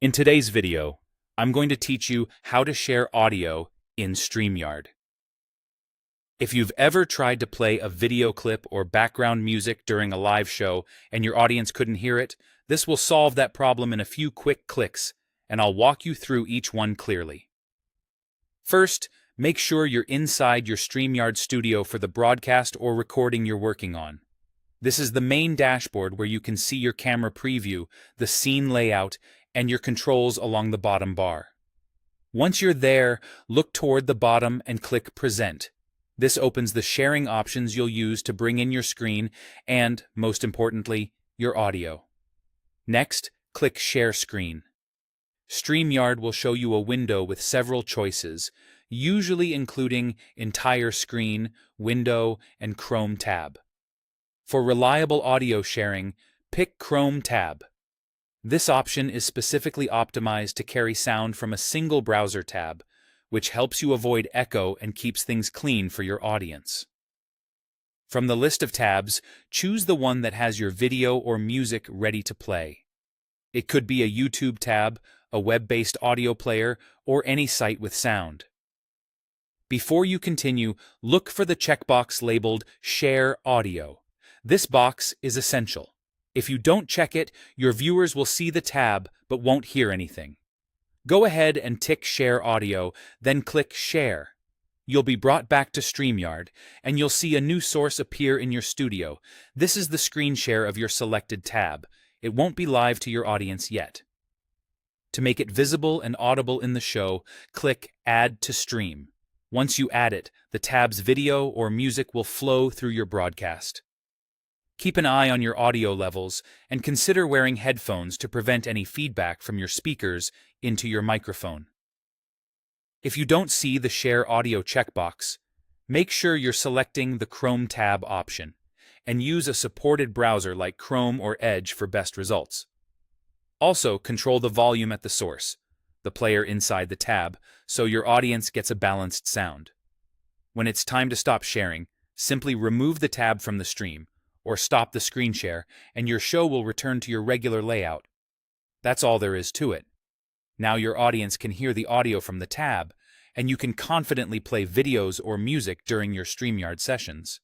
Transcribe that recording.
In today's video, I'm going to teach you how to share audio in StreamYard. If you've ever tried to play a video clip or background music during a live show and your audience couldn't hear it, this will solve that problem in a few quick clicks, and I'll walk you through each one clearly. First, make sure you're inside your StreamYard studio for the broadcast or recording you're working on. This is the main dashboard where you can see your camera preview, the scene layout, and your controls along the bottom bar. Once you're there, look toward the bottom and click Present. This opens the sharing options you'll use to bring in your screen and, most importantly, your audio. Next, click Share Screen. StreamYard will show you a window with several choices, usually including Entire Screen, Window, and Chrome tab. For reliable audio sharing, pick Chrome tab. This option is specifically optimized to carry sound from a single browser tab, which helps you avoid echo and keeps things clean for your audience. From the list of tabs, choose the one that has your video or music ready to play. It could be a YouTube tab, a web-based audio player, or any site with sound. Before you continue, look for the checkbox labeled Share Audio. This box is essential. If you don't check it, your viewers will see the tab but won't hear anything. Go ahead and tick Share Audio, then click Share. You'll be brought back to StreamYard, and you'll see a new source appear in your studio. This is the screen share of your selected tab. It won't be live to your audience yet. To make it visible and audible in the show, click Add to Stream. Once you add it, the tab's video or music will flow through your broadcast. Keep an eye on your audio levels and consider wearing headphones to prevent any feedback from your speakers into your microphone. If you don't see the Share Audio checkbox, make sure you're selecting the Chrome tab option and use a supported browser like Chrome or Edge for best results. Also, control the volume at the source, the player inside the tab, so your audience gets a balanced sound. When it's time to stop sharing, simply remove the tab from the stream or stop the screen share, and your show will return to your regular layout. That's all there is to it. Now your audience can hear the audio from the tab, and you can confidently play videos or music during your StreamYard sessions.